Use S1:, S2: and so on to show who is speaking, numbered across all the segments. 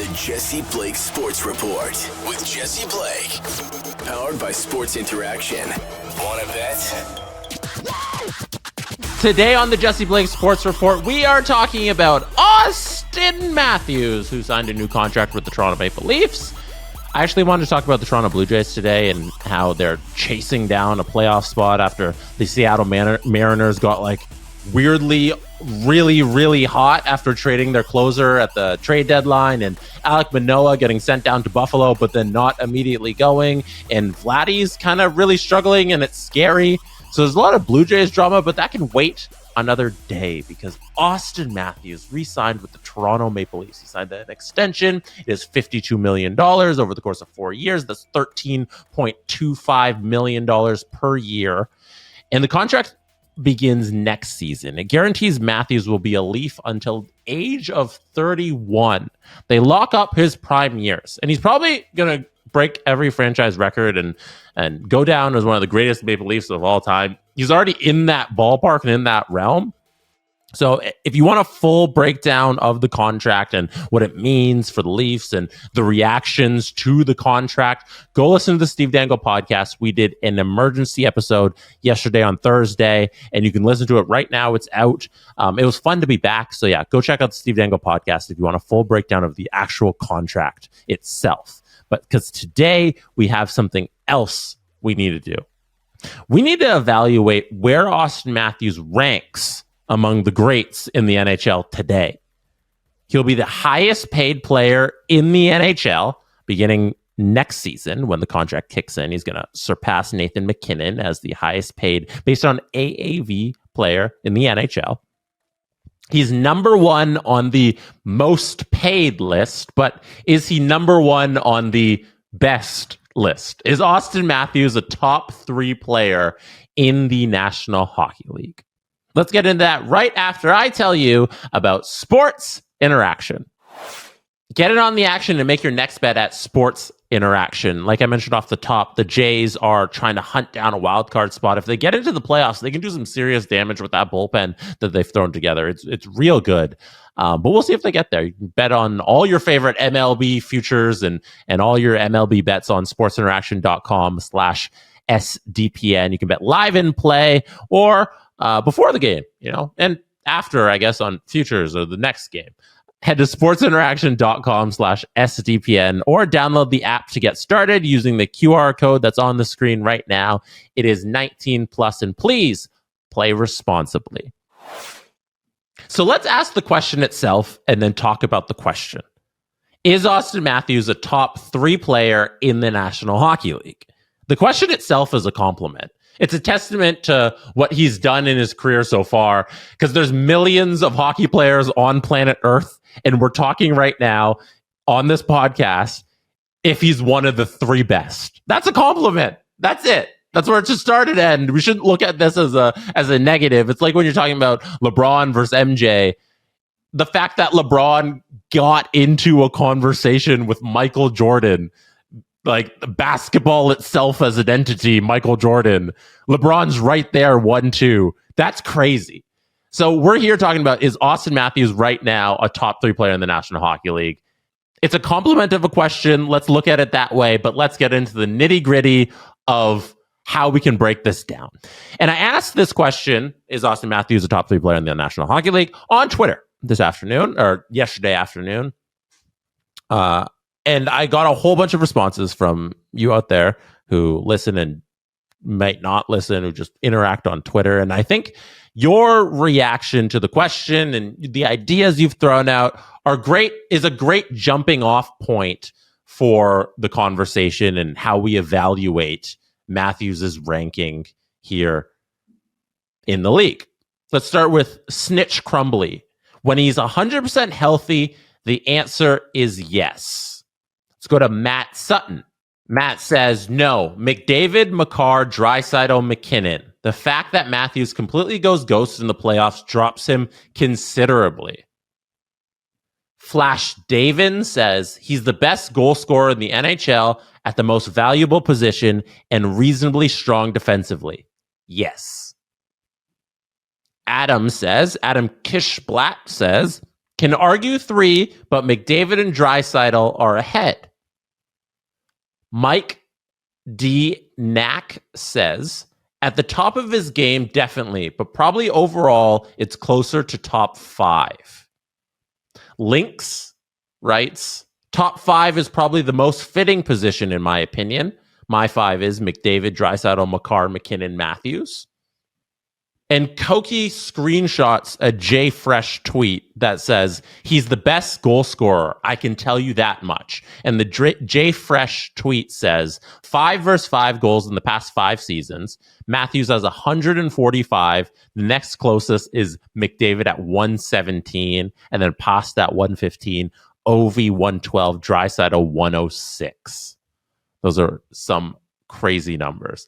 S1: The Jesse Blake Sports Report with Jesse Blake. Powered by Sports Interaction. Want to bet?
S2: Today on the Jesse Blake Sports Report, we are talking about Auston Matthews, who signed a new contract with the Toronto Maple Leafs. I actually wanted to talk about the Toronto Blue Jays today and how they're chasing down a playoff spot after the Seattle Mariners got weirdly really hot after trading their closer at the trade deadline, and Alek Manoah getting sent down to Buffalo but then not immediately going, and Vladdy's kind of really struggling, and it's scary. So there's a lot of Blue Jays drama, but that can wait another day because Auston Matthews re-signed with the Toronto Maple Leafs. He signed an extension. It is $52 million over the course of 4 years. That's $13.25 million per year. And the contract begins next season. It guarantees Matthews will be a Leaf until age of 31. They lock up his prime years, and he's probably going to break every franchise record and go down as one of the greatest Maple Leafs of all time. He's already in that ballpark and in that realm. So if you want a full breakdown of the contract and what it means for the Leafs and the reactions to the contract, go listen to the Steve Dangle podcast. We did an emergency episode yesterday on Thursday, and you can listen to it right now. It's out. It was fun to be back. So yeah, go check out the Steve Dangle podcast if you want a full breakdown of the actual contract itself. But because today we have something else we need to do. We need to evaluate where Auston Matthews ranks among the greats in the NHL today. He'll be the highest paid player in the NHL beginning next season when the contract kicks in. He's going to surpass Nathan MacKinnon as the highest paid based on AAV player in the NHL. He's number one on the most paid list, but is he number one on the best list? Is Auston Matthews a top 3 player in the National Hockey League? Let's get into that right after I tell you about Sports Interaction. Get in on the action and make your next bet at Sports Interaction. Like I mentioned off the top, the Jays are trying to hunt down a wild card spot. If they get into the playoffs, they can do some serious damage with that bullpen that they've thrown together. It's real good. But we'll see if they get there. You can bet on all your favorite MLB futures and all your MLB bets on sportsinteraction.com/SDPN. You can bet live in play or before the game, and after, I guess, on futures or the next game. Head to sportsinteraction.com/SDPN or download the app to get started using the QR code that's on the screen right now. It is 19 plus, and please play responsibly. So let's ask the question itself and then talk about the question. Is Auston Matthews a top 3 player in the National Hockey League? The question itself is a compliment. It's a testament to what he's done in his career so far, because there's millions of hockey players on planet Earth, and we're talking right now on this podcast if he's one of the 3 best. That's a compliment. That's it. That's where it should start and end. We shouldn't look at this as a negative. It's like when you're talking about LeBron versus MJ. The fact that LeBron got into a conversation with Michael Jordan, like basketball itself as an entity, Michael Jordan, LeBron's right there, 1-2. That's crazy. So we're here talking about, is Auston Matthews right now a top 3 player in the National Hockey League? It's a compliment of a question. Let's look at it that way, but let's get into the nitty gritty of how we can break this down. And I asked this question, is Auston Matthews a top 3 player in the National Hockey League, on Twitter this afternoon, or yesterday afternoon. And I got a whole bunch of responses from you out there who listen and might not listen, who just interact on Twitter. And I think your reaction to the question and the ideas you've thrown out is a great jumping off point for the conversation and how we evaluate Matthews' ranking here in the league. Let's start with Snitch Crumbly. When he's 100% healthy, the answer is yes. Let's go to Matt Sutton. Matt says, no, McDavid, Makar, Draisaitl, McKinnon. The fact that Matthews completely goes ghost in the playoffs drops him considerably. Flash Davin says, he's the best goal scorer in the NHL at the most valuable position and reasonably strong defensively. Yes. Adam Kishblatt says, Can argue 3, but McDavid and Draisaitl are ahead. Mike D. Knack says, at the top of his game, definitely, but probably overall, it's closer to top 5. Lynx writes, top 5 is probably the most fitting position, in my opinion. My 5 is McDavid, Draisaitl, Makar, McKinnon, Matthews. And Koki screenshots a Jay Fresh tweet that says, he's the best goal scorer. I can tell you that much. And the Jay Fresh tweet says, 5 versus 5 goals in the past 5 seasons. Matthews has 145. The next closest is McDavid at 117. And then past at 115. Ovi 112. Draisaitl 106. Those are some crazy numbers.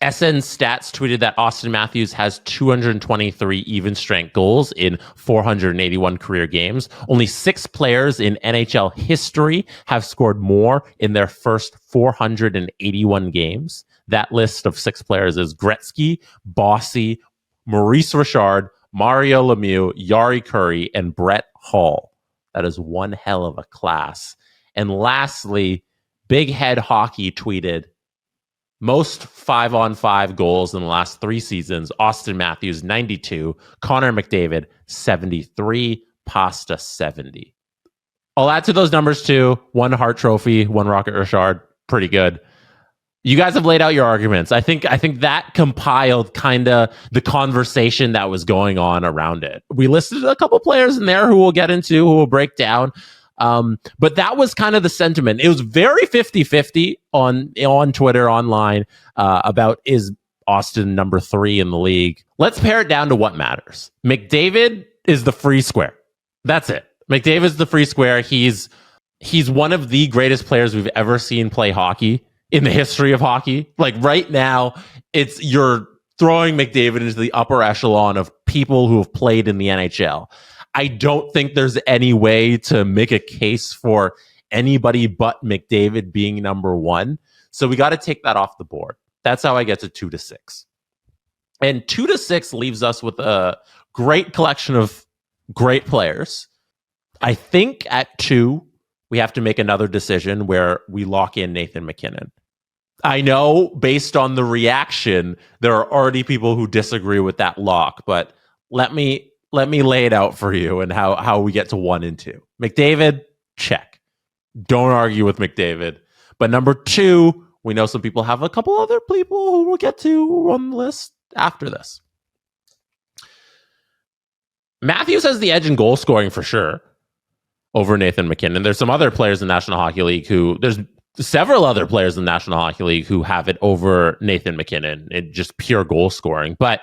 S2: SN Stats tweeted that Auston Matthews has 223 even strength goals in 481 career games. Only 6 players in NHL history have scored more in their first 481 games. That list of 6 players is Gretzky, Bossy, Maurice Richard, Mario Lemieux, Yari Curry, and Brett Hull. That is one hell of a class. And lastly, Big Head Hockey tweeted, most 5-on-5 goals in the last 3 seasons, Auston Matthews, 92, Connor McDavid, 73, Pasta, 70. I'll add to those numbers too. 1 Hart Trophy, 1 Rocket Richard, pretty good. You guys have laid out your arguments. I think that compiled kind of the conversation that was going on around it. We listed a couple players in there who we'll get into, who we'll break down. But that was kind of the sentiment. It was very 50-50 on Twitter, online, about is Auston number 3 in the league. Let's pare it down to what matters. McDavid is the free square. That's it. McDavid's the free square. He's one of the greatest players we've ever seen play hockey in the history of hockey. Like right now, you're throwing McDavid into the upper echelon of people who have played in the NHL. I don't think there's any way to make a case for anybody but McDavid being number 1. So we got to take that off the board. That's how I get to 2-6. And 2-6 leaves us with a great collection of great players. I think at 2, we have to make another decision where we lock in Nathan McKinnon. I know based on the reaction, there are already people who disagree with that lock, but let me lay it out for you and how we get to 1 and 2. McDavid, check. Don't argue with McDavid. But number 2, we know some people have a couple other people who we'll get to on the list after this. Matthews has the edge in goal scoring for sure over Nathan McKinnon. There's some other players in the National Hockey League there's several other players in the National Hockey League who have it over Nathan McKinnon in just pure goal scoring. But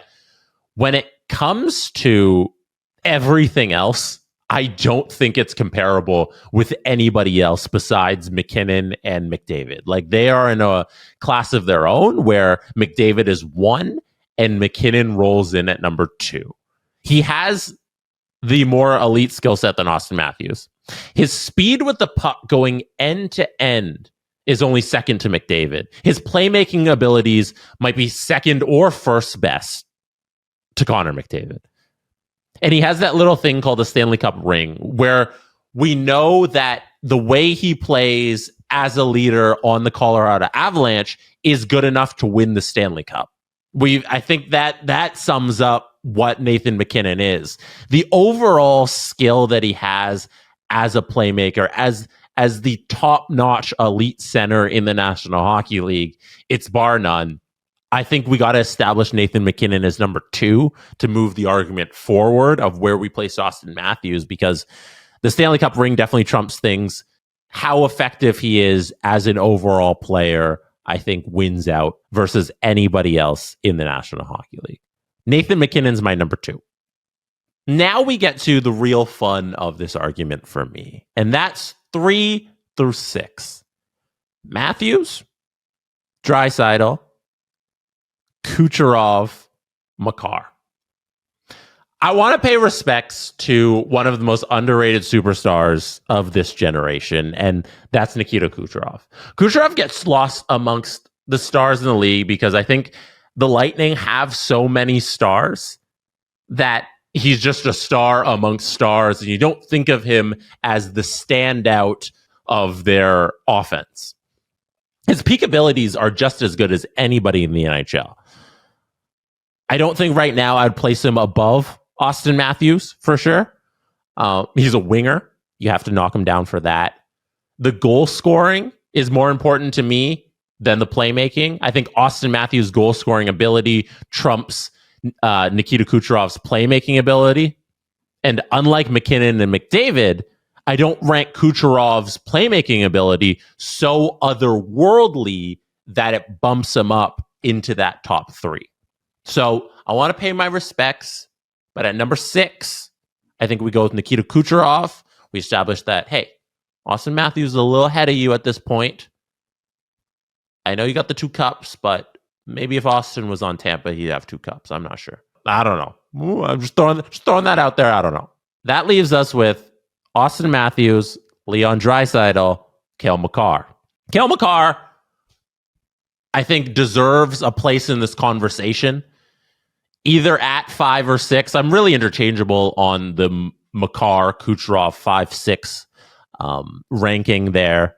S2: when it comes to everything else, I don't think it's comparable with anybody else besides McKinnon and McDavid. Like they are in a class of their own where McDavid is 1 and McKinnon rolls in at number 2. He has the more elite skill set than Auston Matthews. His speed with the puck going end to end is only second to McDavid. His playmaking abilities might be second or first best to Connor McDavid. And he has that little thing called the Stanley Cup ring, where we know that the way he plays as a leader on the Colorado Avalanche is good enough to win the Stanley Cup. I think that sums up what Nathan McKinnon is. The overall skill that he has as a playmaker, as the top-notch elite center in the National Hockey League, it's bar none. I think we got to establish Nathan McKinnon as number 2 to move the argument forward of where we place Auston Matthews, because the Stanley Cup ring definitely trumps things. How effective he is as an overall player, I think, wins out versus anybody else in the National Hockey League. Nathan McKinnon's my number 2. Now we get to the real fun of this argument for me, and that's 3 through 6. Matthews, Draisaitl, Kucherov, Makar. I want to pay respects to one of the most underrated superstars of this generation, and that's Nikita Kucherov. Kucherov gets lost amongst the stars in the league because I think the Lightning have so many stars that he's just a star amongst stars, and you don't think of him as the standout of their offense. His peak abilities are just as good as anybody in the NHL. I don't think right now I'd place him above Auston Matthews for sure. He's a winger. You have to knock him down for that. The goal scoring is more important to me than the playmaking. I think Auston Matthews' goal scoring ability trumps Nikita Kucherov's playmaking ability. And unlike McKinnon and McDavid, I don't rank Kucherov's playmaking ability so otherworldly that it bumps him up into that top three. So I want to pay my respects, but at number 6, I think we go with Nikita Kucherov. We established that, hey, Auston Matthews is a little ahead of you at this point. I know you got the 2 cups, but maybe if Austin was on Tampa, he'd have 2 cups. I'm not sure. I don't know. Ooh, I'm just throwing that out there. I don't know. That leaves us with Auston Matthews, Leon Draisaitl, Cale Makar. Cale Makar, I think, deserves a place in this conversation, either at 5 or 6. I'm really interchangeable on the Makar, Kucherov 5-6 ranking there.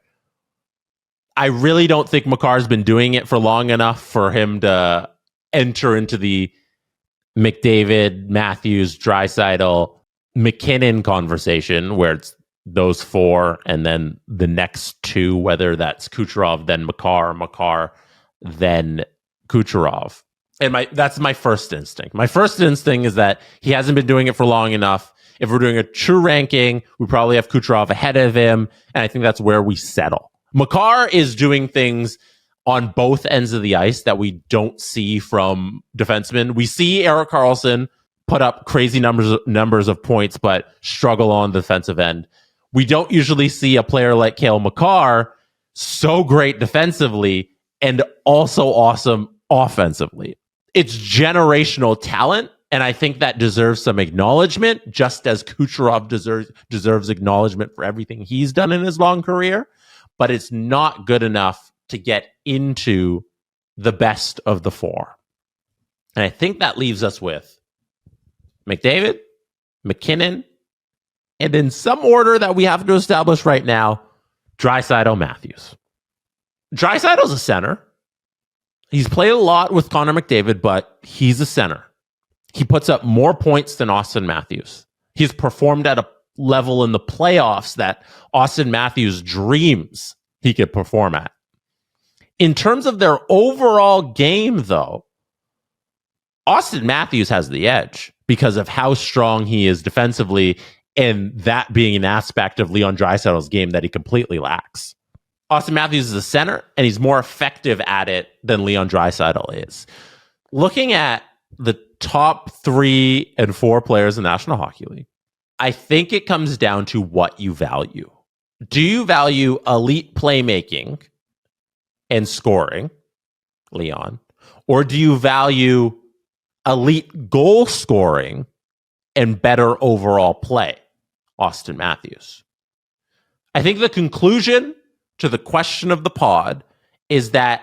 S2: I really don't think Makar's been doing it for long enough for him to enter into the McDavid, Matthews, Draisaitl, McKinnon conversation where it's those 4 and then the next 2, whether that's Kucherov, then Makar, then Kucherov. And that's my first instinct. My first instinct is that he hasn't been doing it for long enough. If we're doing a true ranking, we probably have Kucherov ahead of him, and I think that's where we settle. Makar is doing things on both ends of the ice that we don't see from defensemen. We see Erik Karlsson put up crazy numbers of points, but struggle on the defensive end. We don't usually see a player like Cale Makar so great defensively and also awesome offensively. It's generational talent, and I think that deserves some acknowledgement, just as Kucherov deserves acknowledgement for everything he's done in his long career. But it's not good enough to get into the best of the 4. And I think that leaves us with McDavid, McKinnon, and in some order that we have to establish right now, Draisaitl, Matthews. Draisaitl's a center. He's played a lot with Connor McDavid, but he's a center. He puts up more points than Auston Matthews. He's performed at a level in the playoffs that Auston Matthews dreams he could perform at. In terms of their overall game, though, Auston Matthews has the edge because of how strong he is defensively, and that being an aspect of Leon Draisaitl's game that he completely lacks. Auston Matthews is a center, and he's more effective at it than Leon Draisaitl is. Looking at the top 3 and 4 players in the National Hockey League, I think it comes down to what you value. Do you value elite playmaking and scoring, Leon? Or do you value elite goal scoring and better overall play, Auston Matthews? I think the conclusion to the question of the pod is that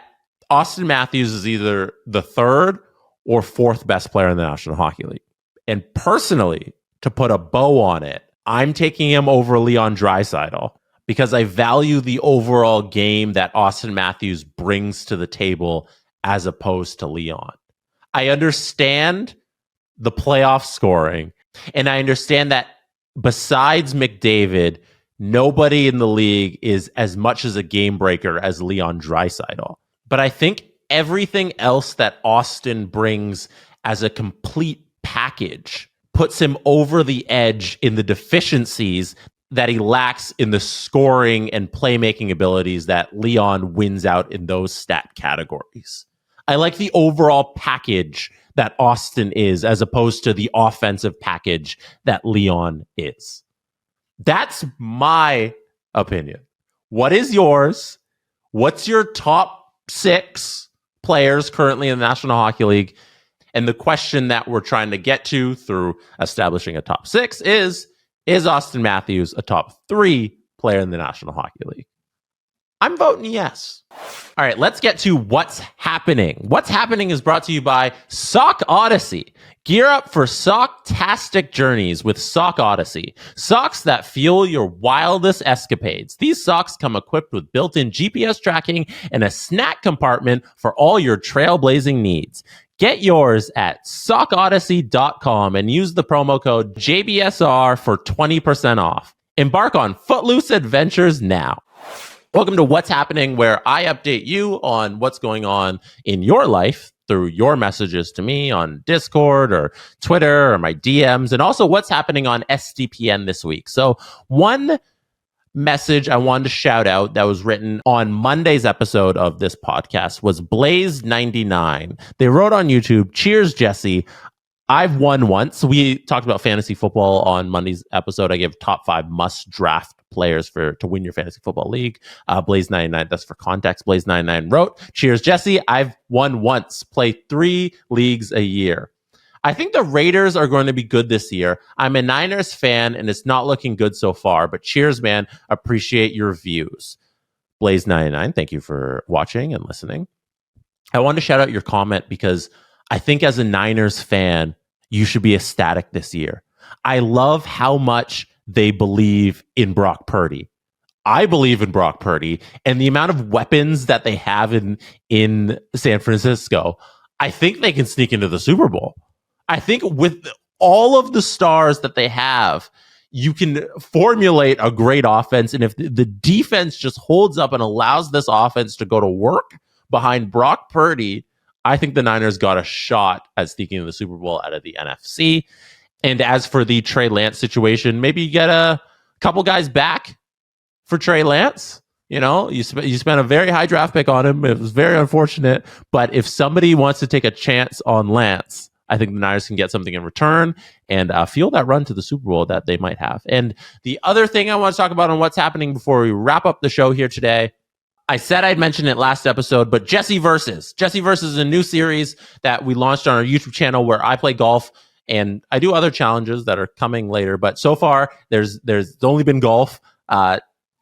S2: Auston Matthews is either the 3rd or 4th best player in the National Hockey League. And personally, to put a bow on it, I'm taking him over Leon Draisaitl because I value the overall game that Auston Matthews brings to the table as opposed to Leon. I understand the playoff scoring, and I understand that besides McDavid, nobody in the league is as much as a game breaker as Leon Draisaitl. But I think everything else that Austin brings as a complete package puts him over the edge in the deficiencies that he lacks in the scoring and playmaking abilities that Leon wins out in those stat categories. I like the overall package that Austin is as opposed to the offensive package that Leon is. That's my opinion. What is yours? What's your top 6 players currently in the National Hockey League? And the question that we're trying to get to through establishing a top 6 is Auston Matthews a top 3 player in the National Hockey League? I'm voting yes. All right, let's get to what's happening. What's happening is brought to you by Sock Odyssey. Gear up for sock-tastic journeys with Sock Odyssey. Socks that fuel your wildest escapades. These socks come equipped with built-in GPS tracking and a snack compartment for all your trailblazing needs. Get yours at sockodyssey.com and use the promo code JBSR for 20% off. Embark on footloose adventures now. Welcome to What's Happening, where I update you on what's going on in your life through your messages to me on Discord or Twitter or my DMs, and also what's happening on SDPN this week. So one message I wanted to shout out that was written on Monday's episode of this podcast was Blaze99. They wrote on YouTube, "Cheers, Jesse. I've won once." We talked about fantasy football on Monday's episode. I gave top 5 must draft players to win your fantasy football league. Blaze99, that's for context. Blaze99 wrote, "Cheers, Jesse. I've won once. Play 3 leagues a year. I think the Raiders are going to be good this year. I'm a Niners fan and it's not looking good so far, but cheers, man. Appreciate your views." Blaze99, thank you for watching and listening. I wanted to shout out your comment because I think as a Niners fan, you should be ecstatic this year. I love how much they believe in Brock Purdy. I believe in Brock Purdy, and the amount of weapons that they have in San Francisco, I think they can sneak into the Super Bowl. I think with all of the stars that they have, you can formulate a great offense, and if the defense just holds up and allows this offense to go to work behind Brock Purdy, I think the Niners got a shot at sneaking into the Super Bowl out of the NFC. And as for the Trey Lance situation, maybe you get a couple guys back for Trey Lance. You know, you spent a very high draft pick on him. It was very unfortunate. But if somebody wants to take a chance on Lance, I think the Niners can get something in return and fuel that run to the Super Bowl that they might have. And the other thing I want to talk about on what's happening before we wrap up the show here today, I said I'd mention it last episode, but Jesse Versus. Jesse Versus is a new series that we launched on our YouTube channel where I play golf and I do other challenges that are coming later. But so far, there's only been golf.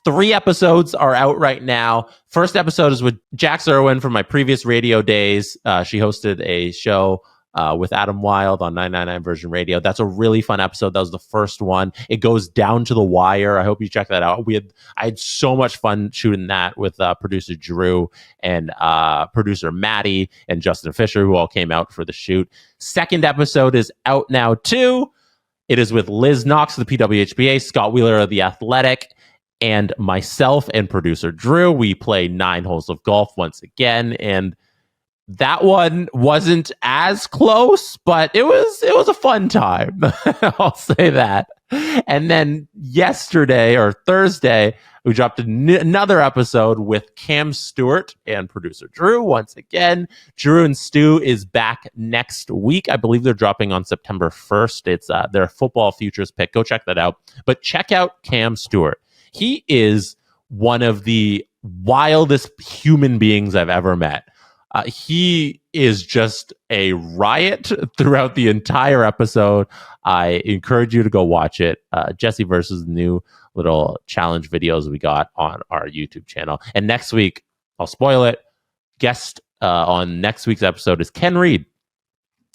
S2: 3 episodes are out right now. First episode is with Jax Irwin from my previous radio days. She hosted a show with Adam Wilde on 999 Version Radio. That's a really fun episode. That was the first one. It goes down to the wire. I hope you check that out. I had so much fun shooting that with producer Drew and producer Maddie and Justin Fisher, who all came out for the shoot. Second episode is out now too. It is with Liz Knox of the PWHBA, Scott Wheeler of The Athletic, and myself and producer Drew. We play 9 holes of golf once again, and that one wasn't as close, but it was a fun time. I'll say that. And then yesterday or Thursday, we dropped another episode with Cam Stewart and producer Drew. Once again, Drew and Stu is back next week. I believe they're dropping on September 1st. It's their football futures pick. Go check that out. But check out Cam Stewart. He is one of the wildest human beings I've ever met. He is just a riot throughout the entire episode. I encourage you to go watch it. Jesse versus new little challenge videos we got on our YouTube channel. And next week, I'll spoil it. Guest on next week's episode is Ken Reed,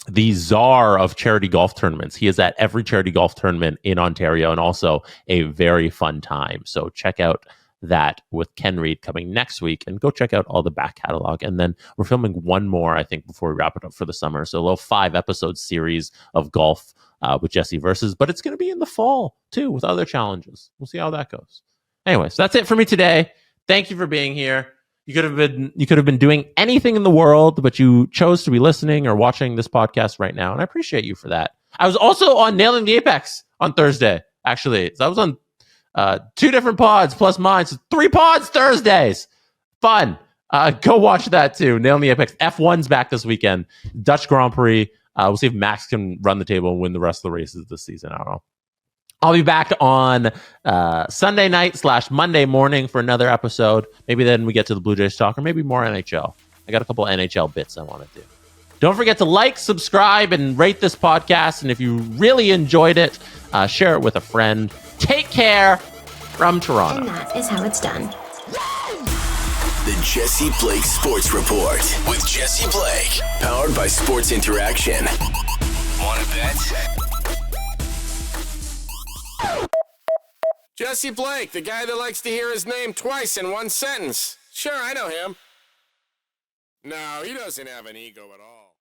S2: the czar of charity golf tournaments. He is at every charity golf tournament in Ontario and also a very fun time. So check out that with Ken Reed coming next week, and go check out all the back catalog. And then we're filming one more, I think, before we wrap it up for the summer. So a little 5-episode series of golf with Jesse Versus, but it's going to be in the fall too with other challenges. We'll see how that goes. Anyways, that's it for me today. Thank you for being here. You could have been doing anything in the world, but you chose to be listening or watching this podcast right now, and I appreciate you for that. I was also on Nailing the Apex on Thursday, actually. So I was on 2 different pods plus mine, so 3 pods Thursdays. Fun. Go watch that too. Nailing the Apex. F1's back this weekend. Dutch Grand Prix. We'll see if Max can run the table and win the rest of the races this season. I don't know. I'll be back on Sunday night / Monday morning for another episode. Maybe then we get to the Blue Jays talk, or maybe more NHL. I got a couple NHL bits I want to do. Don't forget to like, subscribe, and rate this podcast. And if you really enjoyed it, share it with a friend. Take care from Toronto.
S3: And that is how it's done.
S1: The Jesse Blake Sports Report with Jesse Blake, powered by Sports Interaction. Want to bet?
S3: Jesse Blake, the guy that likes to hear his name twice in one sentence. Sure, I know him. No, he doesn't have an ego at all.